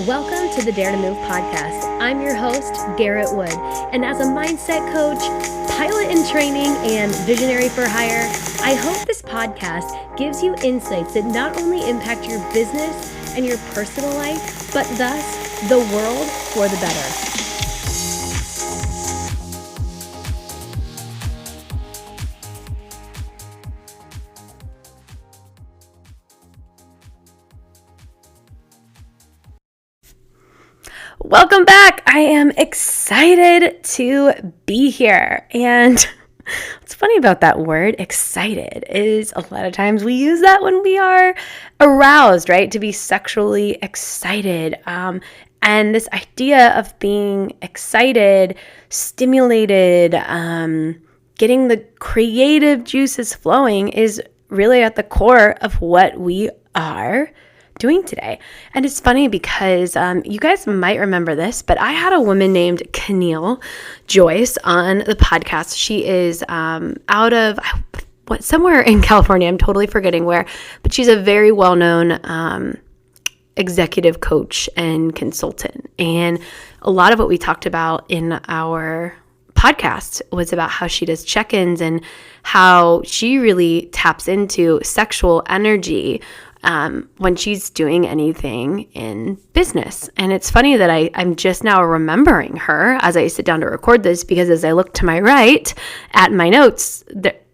Welcome to the Dare to Move podcast. I'm your host, Garrett Wood, and as a mindset coach, pilot in training, and visionary for hire, I hope this podcast gives you insights that not only impact your business and your personal life, but thus the world for the better. Welcome back. I am excited to be here. And what's funny about that word, excited, is a lot of times we use that when we are aroused, right? To be sexually excited. And this idea of being excited, stimulated, getting the creative juices flowing is really at the core of what we are doing today. And it's funny because you guys might remember this, but I had a woman named Keneal Joyce on the podcast. She is out of somewhere in California. I'm totally forgetting where, but she's a very well-known executive coach and consultant. And a lot of what we talked about in our podcast was about how she does check-ins and how she really taps into sexual energy when she's doing anything in business. And it's funny that I'm just now remembering her as I sit down to record this, because as I look to my right at my notes,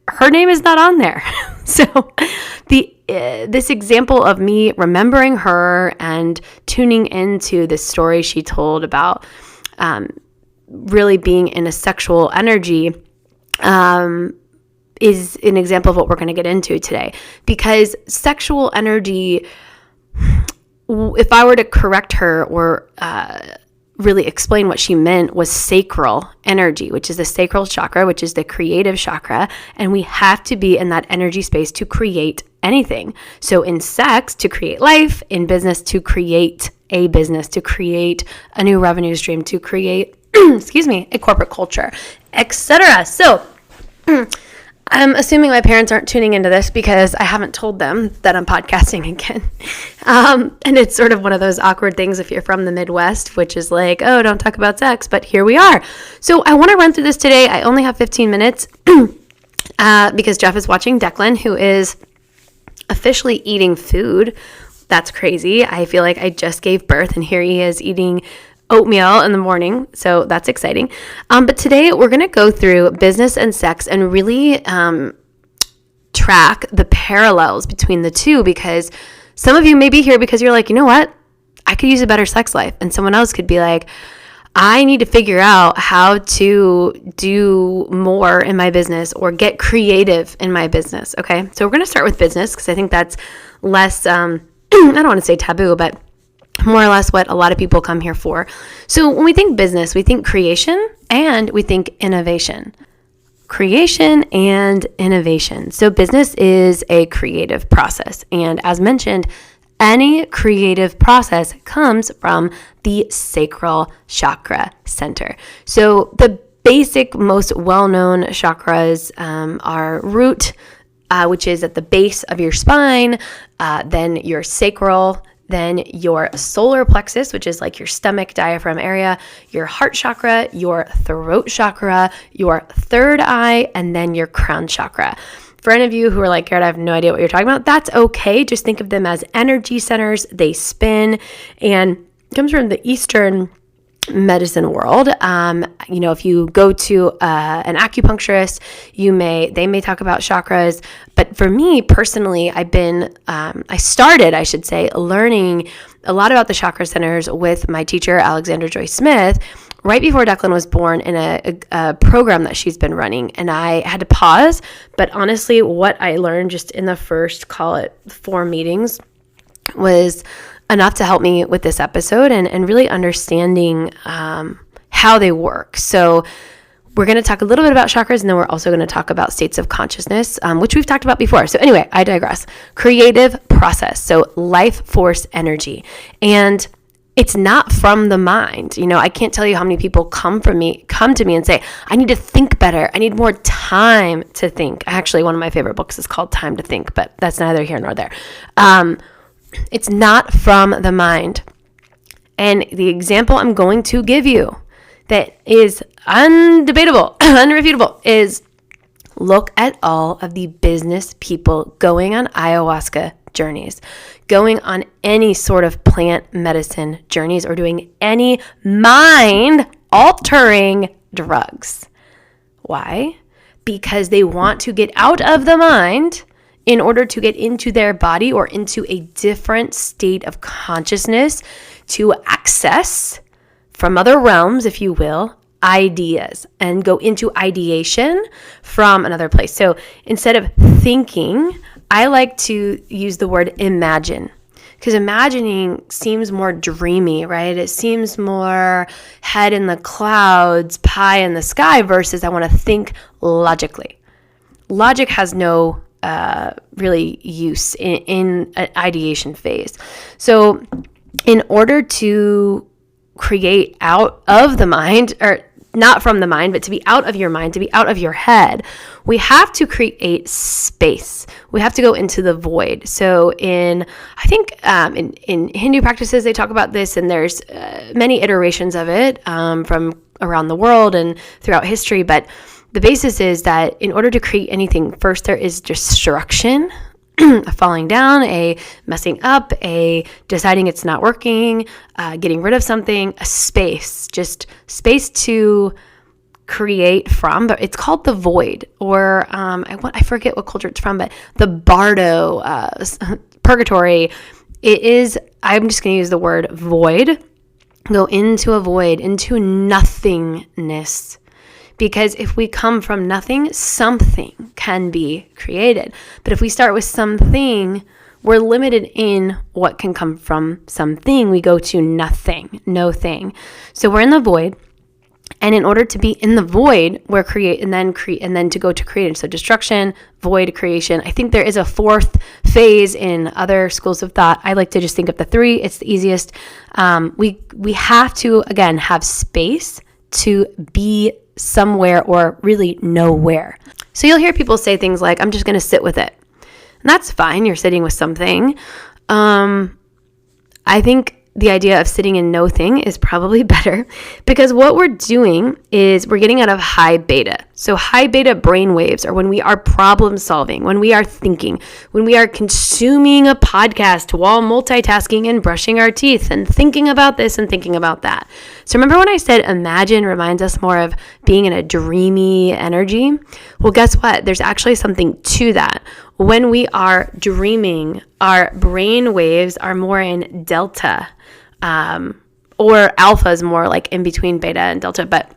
her name is not on there. So this example of me remembering her and tuning into the story she told about really being in a sexual energy is an example of what we're going to get into today. Because sexual energy, if I were to correct her or really explain what she meant, was sacral energy, which is the sacral chakra, which is the creative chakra. And we have to be in that energy space to create anything. So in sex, to create life; in business, to create a business, to create a new revenue stream, to create, a corporate culture, etc. So I'm assuming my parents aren't tuning into this because I haven't told them that I'm podcasting again. And it's sort of one of those awkward things if you're from the Midwest, which is like, oh, don't talk about sex, but here we are. So I want to run through this today. I only have 15 minutes because Jeff is watching Declan, who is officially eating food. That's crazy. I feel like I just gave birth and here he is eating oatmeal in the morning, so that's exciting. But today we're going to go through business and sex and really track the parallels between the two, because some of you may be here because you're like, you know what? I could use a better sex life. And someone else could be like, I need to figure out how to do more in my business or get creative in my business. Okay, so we're going to start with business because I think that's less, I don't want to say taboo, but more or less what a lot of people come here for. So when we think business, we think creation and we think innovation. Creation and innovation. So business is a creative process. And as mentioned, any creative process comes from the sacral chakra center. So the basic, most well-known chakras are root, which is at the base of your spine, then your sacral, then your solar plexus, which is like your stomach diaphragm area, your heart chakra, your throat chakra, your third eye, and then your crown chakra. For any of you who are like, Garrett, I have no idea what you're talking about, that's okay. Just think of them as energy centers. They spin, and it comes from the Eastern medicine world. If you go to an acupuncturist, they may talk about chakras. But for me personally, I started learning a lot about the chakra centers with my teacher, Alexandra Joy Smith, right before Declan was born, in a program that she's been running. And I had to pause. But honestly, what I learned just in the first, call it 4 meetings, was enough to help me with this episode and really understanding how they work. So we're going to talk a little bit about chakras, and then we're also going to talk about states of consciousness, which we've talked about before. So anyway, I digress. Creative process. So life force energy. And it's not from the mind. I can't tell you how many people come to me and say, I need to think better. I need more time to think. Actually, one of my favorite books is called Time to Think, but that's neither here nor there. It's not from the mind. And the example I'm going to give you that is undebatable, unrefutable, is look at all of the business people going on ayahuasca journeys, going on any sort of plant medicine journeys, or doing any mind-altering drugs. Why? Because they want to get out of the mind in order to get into their body or into a different state of consciousness to access from other realms, if you will, ideas, and go into ideation from another place. So instead of thinking, I like to use the word imagine, because imagining seems more dreamy, right? It seems more head in the clouds, pie in the sky, versus I want to think logically. Logic has no really use in an ideation phase. So in order to create out of the mind, or not from the mind, but to be out of your mind, to be out of your head, we have to create space. We have to go into the void. So in Hindu practices, they talk about this, and there's many iterations of it from around the world and throughout history. But the basis is that in order to create anything, first there is destruction, a falling down, a messing up, a deciding it's not working, getting rid of something, a space, just space to create from. But it's called the void, or I forget what culture it's from, but the bardo, purgatory. It is, I'm just going to use the word void. Go into a void, into nothingness. Because if we come from nothing, something can be created. But if we start with something, we're limited in what can come from something. We go to nothing, no thing. So we're in the void. And in order to be in the void, we're and then to go to creation. So destruction, void, creation. I think there is a fourth phase in other schools of thought. I like to just think of the three. It's the easiest. We have to, again, have space to be somewhere or really nowhere. So you'll hear people say things like, I'm just going to sit with it. And that's fine. You're sitting with something. I think the idea of sitting in no thing is probably better, because what we're doing is we're getting out of high beta. So high beta brain waves are when we are problem solving, when we are thinking, when we are consuming a podcast while multitasking and brushing our teeth and thinking about this and thinking about that. So remember when I said imagine reminds us more of being in a dreamy energy? Well, guess what? There's actually something to that. When we are dreaming, our brain waves are more in delta, or alpha is more like in between beta and delta, but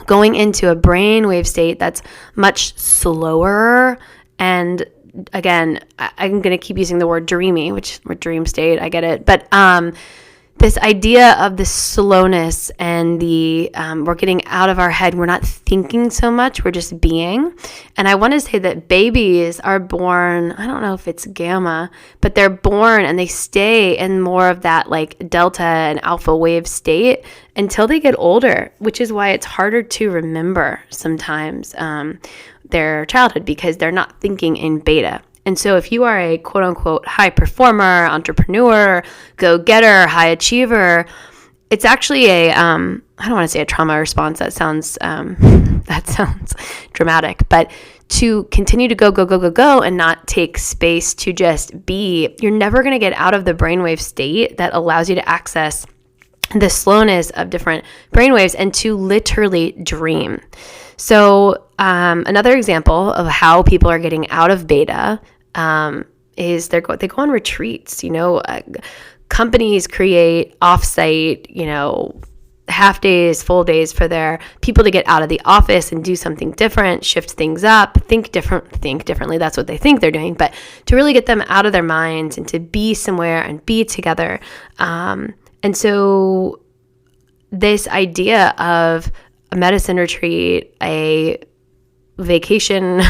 going into a brainwave state that's much slower. And again, I'm going to keep using the word dreamy, which is dream state. I get it. But this idea of the slowness and the we're getting out of our head. We're not thinking so much. We're just being. And I want to say that babies are born, I don't know if it's gamma, but they're born and they stay in more of that like delta and alpha wave state until they get older, which is why it's harder to remember sometimes their childhood, because they're not thinking in beta. And so if you are a quote unquote high performer, entrepreneur, go-getter, high achiever, it's actually I don't want to say a trauma response. That sounds dramatic, but to continue to go and not take space to just be, you're never going to get out of the brainwave state that allows you to access the slowness of different brainwaves and to literally dream. So another example of how people are getting out of beta is they go on retreats. Companies create offsite, half days, full days for their people to get out of the office and do something different, shift things up, think differently. That's what they think they're doing, but to really get them out of their minds and to be somewhere and be together. And so this idea of a medicine retreat, a vacation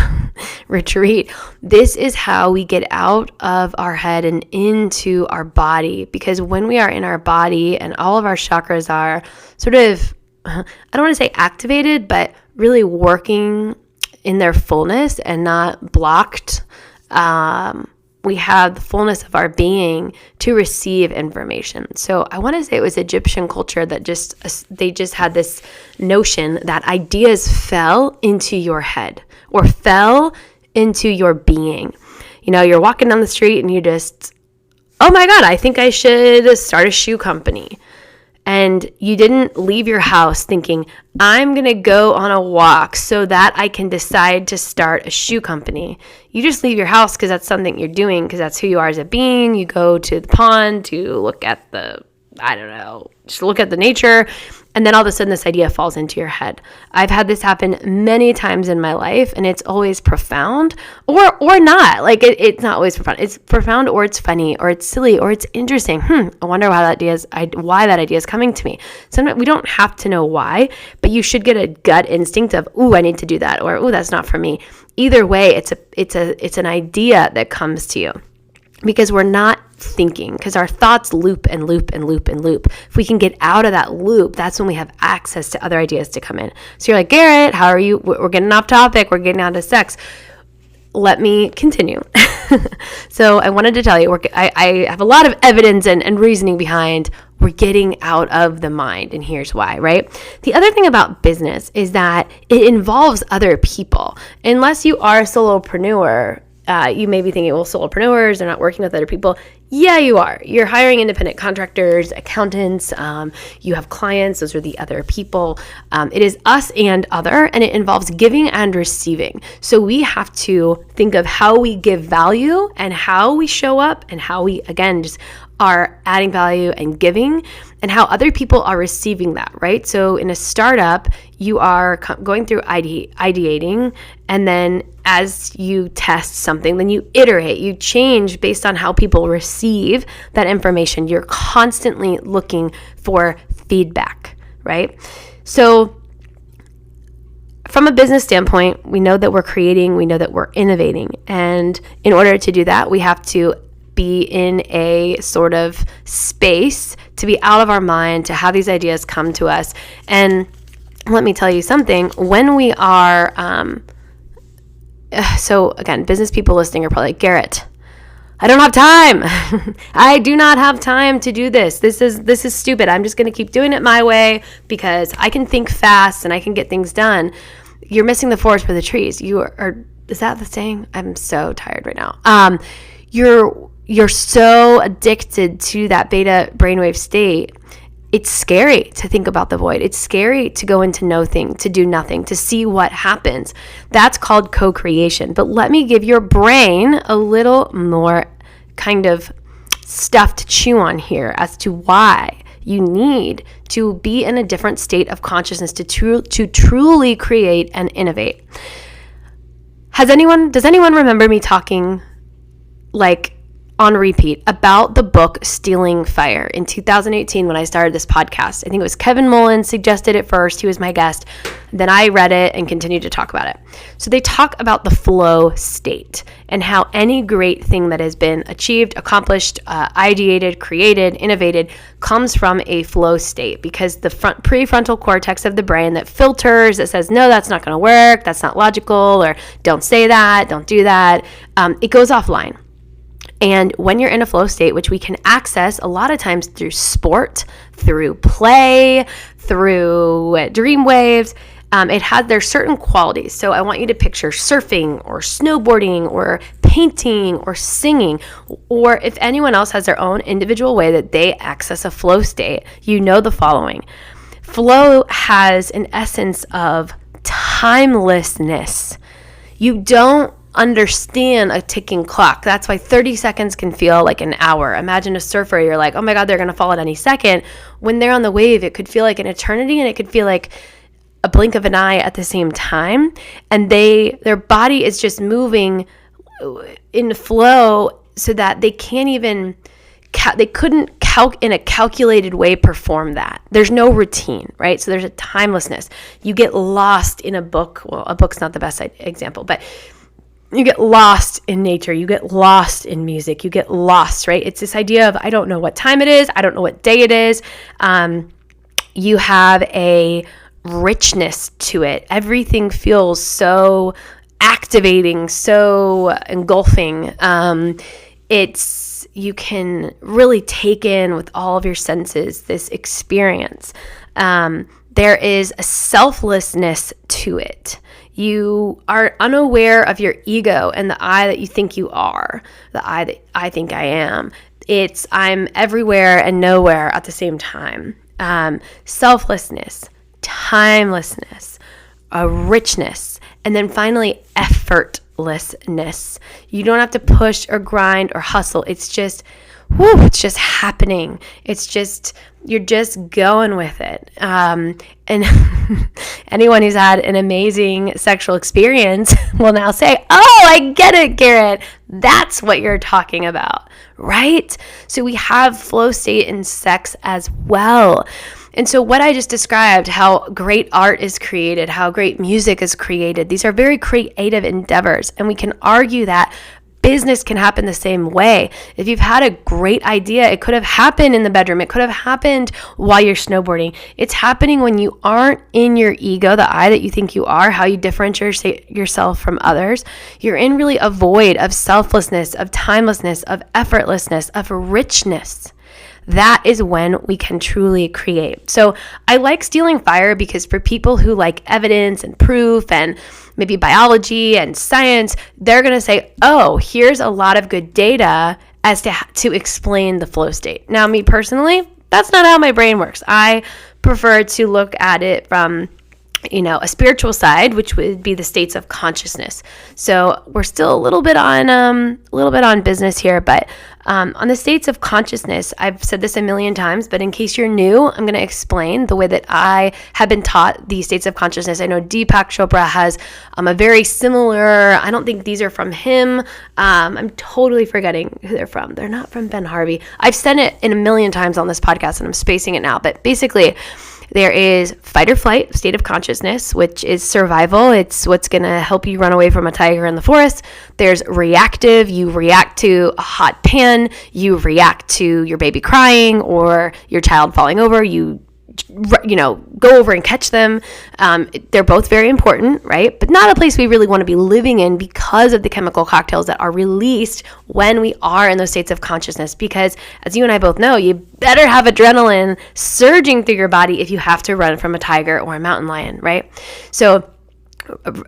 retreat, this is how we get out of our head and into our body. Because when we are in our body and all of our chakras are sort of, I don't want to say activated, but really working in their fullness and not blocked, we have the fullness of our being to receive information. So I want to say it was Egyptian culture that they just had this notion that ideas fell into your head or fell into your being. You're walking down the street and you just, oh my God, I think I should start a shoe company. And you didn't leave your house thinking, I'm going to go on a walk so that I can decide to start a shoe company. You just leave your house because that's something you're doing, because that's who you are as a being. You go to the pond to look at just look at the nature. And then all of a sudden this idea falls into your head. I've had this happen many times in my life, and it's always profound or not. Like it's not always profound. It's profound, or it's funny, or it's silly, or it's interesting. I wonder why that idea is coming to me. Sometimes we don't have to know why, but you should get a gut instinct of, ooh, I need to do that, or ooh, that's not for me. Either way, it's an idea that comes to you. Because we're not thinking, because our thoughts loop and loop and loop and loop. If we can get out of that loop, that's when we have access to other ideas to come in. So you're like, Garrett, how are you? We're getting off topic. We're getting out of sex. Let me continue. So I wanted to tell you, I have a lot of evidence and reasoning behind we're getting out of the mind, and here's why, right? The other thing about business is that it involves other people. Unless you are a solopreneur, you may be thinking, well, solopreneurs are not working with other people. Yeah, you are. You're hiring independent contractors, accountants. You have clients. Those are the other people. It is us and other, and it involves giving and receiving. So we have to think of how we give value and how we show up and how we, again, just are adding value and giving, and how other people are receiving that, right? So in a startup, you are going through ideating, and then as you test something, then you iterate, you change based on how people receive that information. You're constantly looking for feedback, right? So from a business standpoint, we know that we're creating, we know that we're innovating. And in order to do that, we have to be in a sort of space to be out of our mind, to have these ideas come to us. And let me tell you something, when we are, so again, business people listening are probably like, Garrett, I don't have time. I do not have time to do this. This is stupid. I'm just going to keep doing it my way because I can think fast and I can get things done. You're missing the forest for the trees. Is that the saying? I'm so tired right now. You're so addicted to that beta brainwave state. It's scary to think about the void. It's scary to go into nothing, to do nothing, to see what happens. That's called co-creation. But let me give your brain a little more kind of stuff to chew on here as to why you need to be in a different state of consciousness to truly create and innovate. Does anyone remember me talking like on repeat about the book Stealing Fire in 2018 when I started this podcast? I think it was Kevin Mullen suggested it first. He was my guest. Then I read it and continued to talk about it. So they talk about the flow state and how any great thing that has been achieved, accomplished, ideated, created, innovated comes from a flow state, because the prefrontal cortex of the brain that filters, that says, no, that's not going to work, that's not logical, or don't say that, don't do that, it goes offline. And when you're in a flow state, which we can access a lot of times through sport, through play, through dream waves, there's certain qualities. So I want you to picture surfing or snowboarding or painting or singing, or if anyone else has their own individual way that they access a flow state, you know the following. Flow has an essence of timelessness. You don't understand a ticking clock. That's why 30 seconds can feel like an hour. Imagine a surfer, you're like, oh my God, they're going to fall at any second. When they're on the wave, it could feel like an eternity, and it could feel like a blink of an eye at the same time. And their body is just moving in flow so that they can't even, they couldn't in a calculated way perform that. There's no routine, right? So there's a timelessness. You get lost in a book. Well, a book's not the best example, but you get lost in nature, you get lost in music, you get lost, right? It's this idea of, I don't know what time it is, I don't know what day it is. You have a richness to it. Everything feels so activating, so engulfing. you can really take in with all of your senses this experience. There is a selflessness to it. You are unaware of your ego and the I that you think you are, the I that I think I am. It's I'm everywhere and nowhere at the same time. Selflessness, timelessness, a richness, and then finally effortlessness. You don't have to push or grind or hustle. It's just happening. It's just, you're just going with it. And anyone who's had an amazing sexual experience will now say, oh, I get it, Garrett. That's what you're talking about, right? So we have flow state in sex as well. And so what I just described, how great art is created, how great music is created, these are very creative endeavors. And we can argue that business can happen the same way. If you've had a great idea, it could have happened in the bedroom. It could have happened while you're snowboarding. It's happening when you aren't in your ego, the I that you think you are, how you differentiate yourself from others. You're in really a void of selflessness, of timelessness, of effortlessness, of richness. That is when we can truly create. So I like stealing fire because for people who like evidence and proof and maybe biology and science, they're going to say, oh, here's a lot of good data as to explain the flow state. Now, me personally, that's not how my brain works. I prefer to look at it from a spiritual side, which would be the states of consciousness. So we're still a little bit on business here, but on the states of consciousness, I've said this a million times, but in case you're new, I'm going to explain the way that I have been taught the states of consciousness. I know Deepak Chopra has a very similar, I don't think these are from him. I'm totally forgetting who they're from. They're not from Ben Harvey. I've said it in a million times on this podcast and I'm spacing it now, but basically, there is fight or flight, state of consciousness, which is survival. It's what's going to help you run away from a tiger in the forest. There's reactive. You react to a hot pan. You react to your baby crying or your child falling over. You go over and catch them. They're both very important, right? But not a place we really want to be living in because of the chemical cocktails that are released when we are in those states of consciousness. Because as you and I both know, you better have adrenaline surging through your body if you have to run from a tiger or a mountain lion, right? So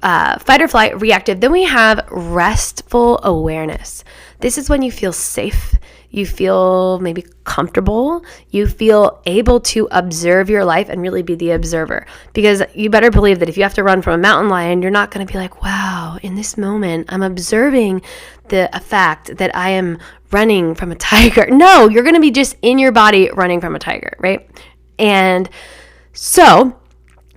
fight or flight, reactive. Then we have restful awareness. This is when you feel safe. You feel maybe comfortable. You feel able to observe your life and really be the observer. Because you better believe that if you have to run from a mountain lion, you're not going to be like, wow, in this moment, I'm observing the fact that I am running from a tiger. No, you're going to be just in your body running from a tiger, right? And so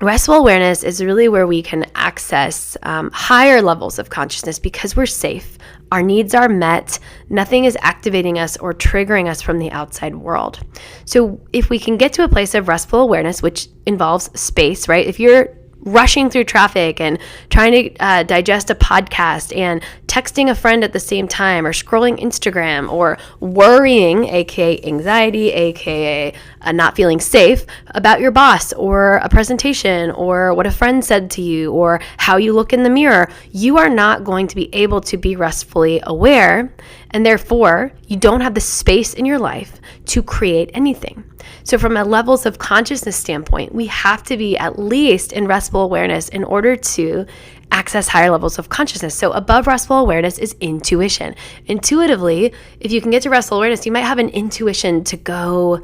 restful awareness is really where we can access higher levels of consciousness because we're safe. Our needs are met. Nothing is activating us or triggering us from the outside world. So if we can get to a place of restful awareness, which involves space, right? If you're rushing through traffic and trying to digest a podcast and texting a friend at the same time or scrolling Instagram or worrying, aka anxiety, aka not feeling safe about your boss or a presentation or what a friend said to you or how you look in the mirror, you are not going to be able to be restfully aware, and therefore you don't have the space in your life to create anything. So from a levels of consciousness standpoint, we have to be at least in restful awareness in order to access higher levels of consciousness. So above restful awareness is intuition. Intuitively, if you can get to restful awareness, you might have an intuition to go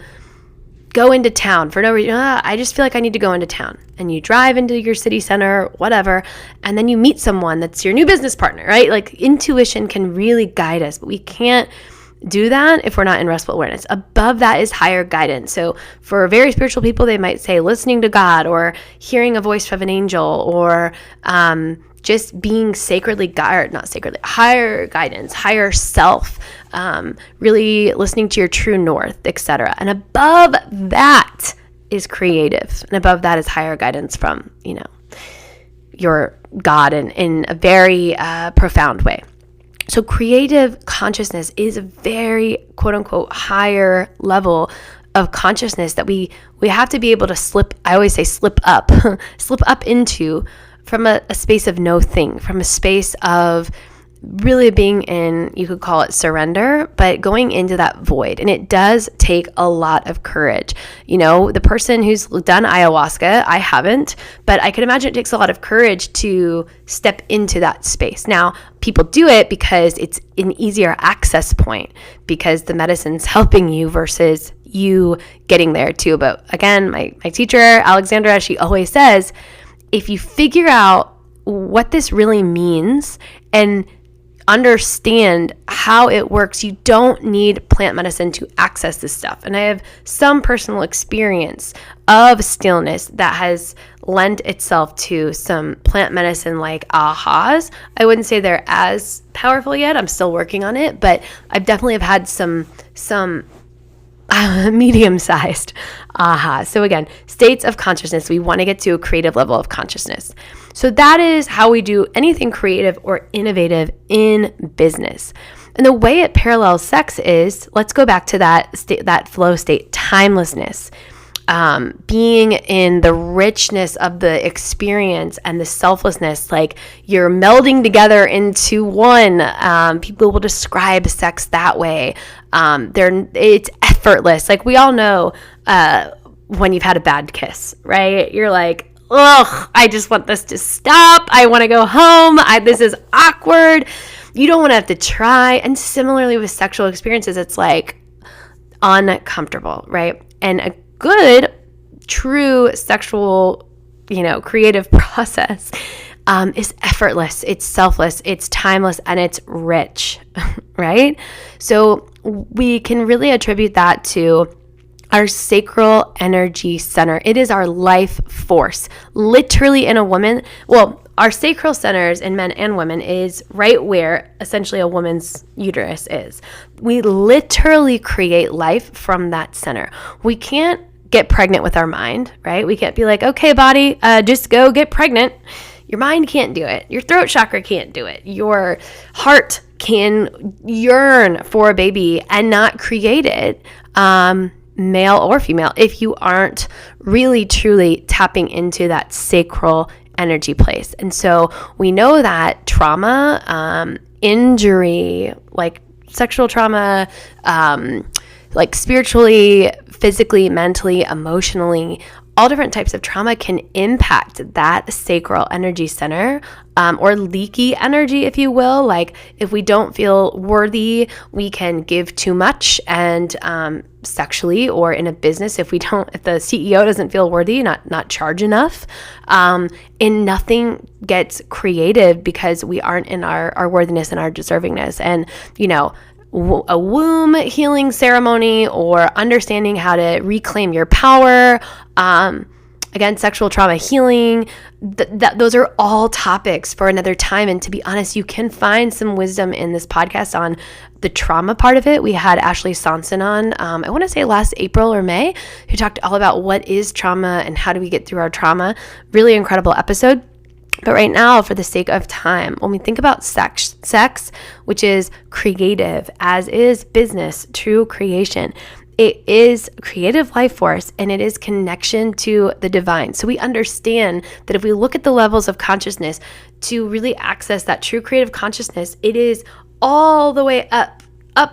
into town for no reason. I just feel like I need to go into town. And you drive into your city center, whatever, and then you meet someone that's your new business partner, right? Like intuition can really guide us, but we can't do that if we're not in restful awareness. Above that is higher guidance. So for very spiritual people, they might say listening to God or hearing a voice from an angel or just being sacredly guided, not sacredly, higher guidance, higher self, really listening to your true north, etc. And above that is creative. And above that is higher guidance from, your God in a very profound way. So creative consciousness is a very quote unquote higher level of consciousness that we have to be able to slip up into from a space of no thing, from a space of really being in, you could call it surrender, but going into that void. And it does take a lot of courage. The person who's done ayahuasca, I haven't, but I can imagine it takes a lot of courage to step into that space. Now, people do it because it's an easier access point, because the medicine's helping you versus you getting there too. But again, my teacher, Alexandra, she always says, if you figure out what this really means and understand how it works, you don't need plant medicine to access this stuff. And I have some personal experience of stillness that has lent itself to some plant medicine like ahas. I wouldn't say they're as powerful yet. I'm still working on it, but I've definitely have had some medium-sized aha. So again, states of consciousness. We want to get to a creative level of consciousness. So that is how we do anything creative or innovative in business. And the way it parallels sex is, let's go back to that flow state, timelessness, being in the richness of the experience and the selflessness, like you're melding together into one. People will describe sex that way. It's effortless. Like we all know when you've had a bad kiss, right? You're like, ugh, I just want this to stop. I want to go home. This is awkward. You don't want to have to try. And similarly with sexual experiences, it's like uncomfortable, right? And a good, true sexual, creative process is effortless. It's selfless. It's timeless, and it's rich, right? So we can really attribute that to our sacral energy center. It is our life force. Literally in a woman, our sacral centers in men and women is right where essentially a woman's uterus is. We literally create life from that center. We can't get pregnant with our mind, right? We can't be like, okay, body, just go get pregnant. Your mind can't do it. Your throat chakra can't do it. Your heart can yearn for a baby and not create it. Male or female, if you aren't really truly tapping into that sacral energy place. And so we know that trauma, injury, like sexual trauma, like spiritually, physically, mentally, emotionally, all different types of trauma can impact that sacral energy center, or leaky energy, if you will. Like if we don't feel worthy, we can give too much, and sexually or in a business, if the CEO doesn't feel worthy, not charge enough, and nothing gets creative because we aren't in our worthiness and our deservingness. And a womb healing ceremony or understanding how to reclaim your power, again, sexual trauma healing, those are all topics for another time. And to be honest, you can find some wisdom in this podcast on the trauma part of it. We had Ashley Sonson on, I want to say last April or May, who talked all about what is trauma and how do we get through our trauma. Really incredible episode. But right now, for the sake of time, when we think about sex, which is creative, as is business, true creation, it is creative life force, and it is connection to the divine. So we understand that if we look at the levels of consciousness to really access that true creative consciousness, it is all the way up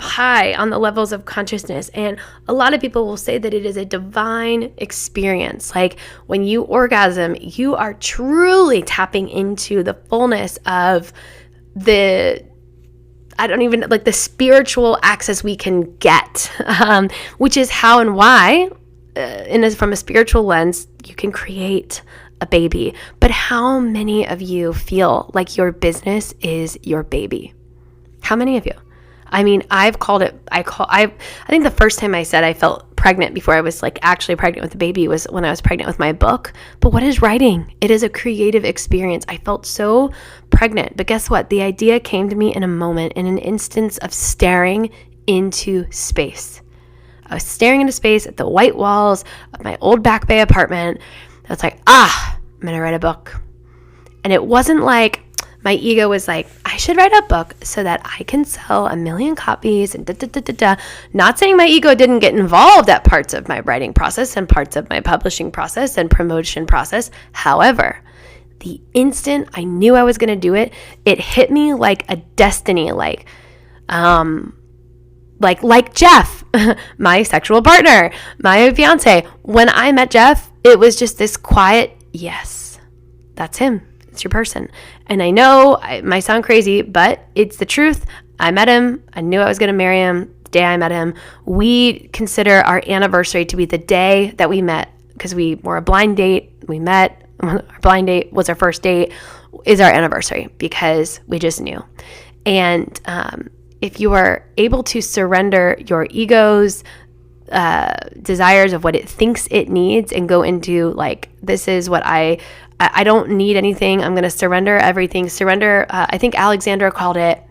high on the levels of consciousness. And a lot of people will say that it is a divine experience. Like when you orgasm, you are truly tapping into the fullness of the spiritual access we can get, which is how and why, from a spiritual lens, you can create a baby. But how many of you feel like your business is your baby? How many of you? I mean, I think the first time I said I felt pregnant before I was like actually pregnant with the baby was when I was pregnant with my book. But what is writing? It is a creative experience. I felt so pregnant. But guess what? The idea came to me in a moment, in an instance of staring into space. I was staring into space at the white walls of my old Back Bay apartment. I was like, I'm going to write a book. And it wasn't like, my ego was like, I should write a book so that I can sell 1 million copies and Not saying my ego didn't get involved at parts of my writing process and parts of my publishing process and promotion process. However, the instant I knew I was going to do it, it hit me like a destiny, like Jeff, my sexual partner, my fiance. When I met Jeff, it was just this quiet, yes, that's him. It's your person. And I know it might sound crazy, but it's the truth. I met him. I knew I was going to marry him the day I met him. We consider our anniversary to be the day that we met, because we were a blind date. We met. Our blind date was our first date, is our anniversary, because we just knew. And if you are able to surrender your ego's desires of what it thinks it needs and go into like, this is what I don't need anything. I'm going to surrender everything. Surrender. I think Alexandra called it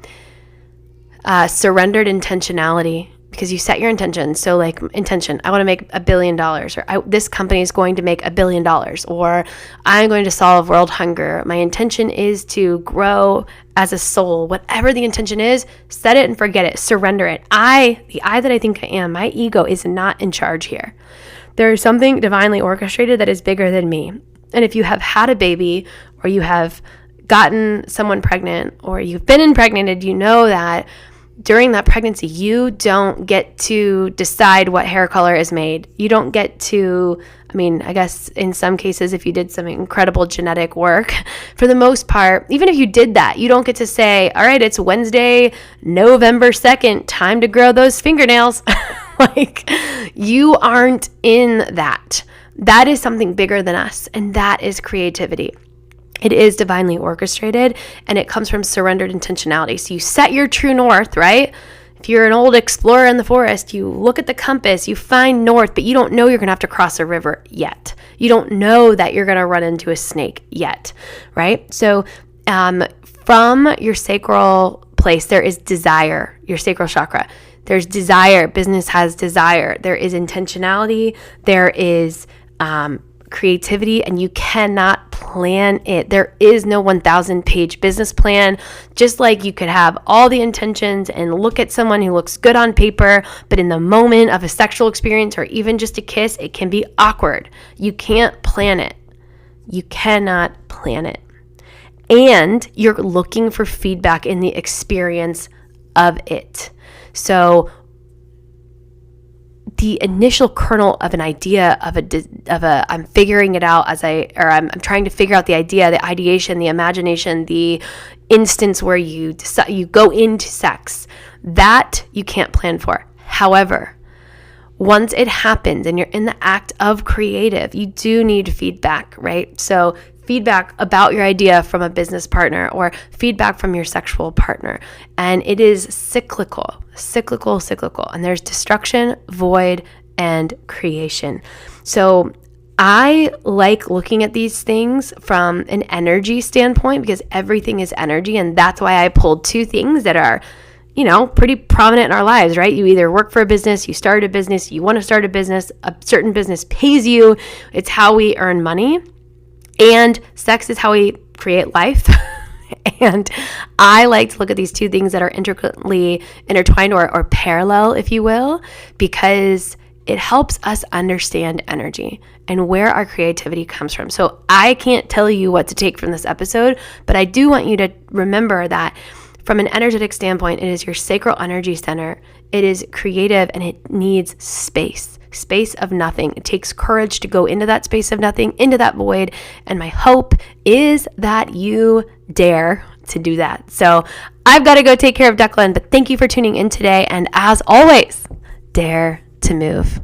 surrendered intentionality, because you set your intention. So like intention, I want to make $1 billion, or this company is going to make $1 billion, or I'm going to solve world hunger. My intention is to grow as a soul. Whatever the intention is, set it and forget it. Surrender it. The I that I think I am, my ego is not in charge here. There is something divinely orchestrated that is bigger than me. And if you have had a baby, or you have gotten someone pregnant, or you've been impregnated, you know that during that pregnancy, you don't get to decide what hair color is made. You don't get to, I guess in some cases, if you did some incredible genetic work, for the most part, even if you did that, you don't get to say, all right, it's Wednesday, November 2nd, time to grow those fingernails. Like, you aren't in that. That is something bigger than us, and that is creativity. It is divinely orchestrated, and it comes from surrendered intentionality. So you set your true north, right? If you're an old explorer in the forest, you look at the compass, you find north, but you don't know you're going to have to cross a river yet. You don't know that you're going to run into a snake yet, right? So from your sacral place, there is desire, your sacral chakra. There's desire. Business has desire. There is intentionality. There is creativity, and you cannot plan it. There is no 1,000-page business plan. Just like you could have all the intentions and look at someone who looks good on paper, but in the moment of a sexual experience or even just a kiss, it can be awkward. You can't plan it. You cannot plan it. And you're looking for feedback in the experience of it. So the initial kernel of an idea of a I'm figuring it out I'm trying to figure out the idea, the ideation, the imagination, the instance where you decide, you go into sex, that you can't plan for. However, once it happens and you're in the act of creative, you do need feedback, right? So feedback about your idea from a business partner, or feedback from your sexual partner. And it is cyclical. And there's destruction, void, and creation. So I like looking at these things from an energy standpoint, because everything is energy. And that's why I pulled two things that are, pretty prominent in our lives, right? You either work for a business, you start a business, you want to start a business, a certain business pays you. It's how we earn money. And sex is how we create life. And I like to look at these two things that are intricately intertwined or parallel, if you will, because it helps us understand energy and where our creativity comes from. So I can't tell you what to take from this episode, but I do want you to remember that from an energetic standpoint, it is your sacral energy center. It is creative, and it needs space of nothing. It takes courage to go into that space of nothing, into that void. And my hope is that you dare to do that. So I've got to go take care of Declan, but thank you for tuning in today. And as always, dare to move.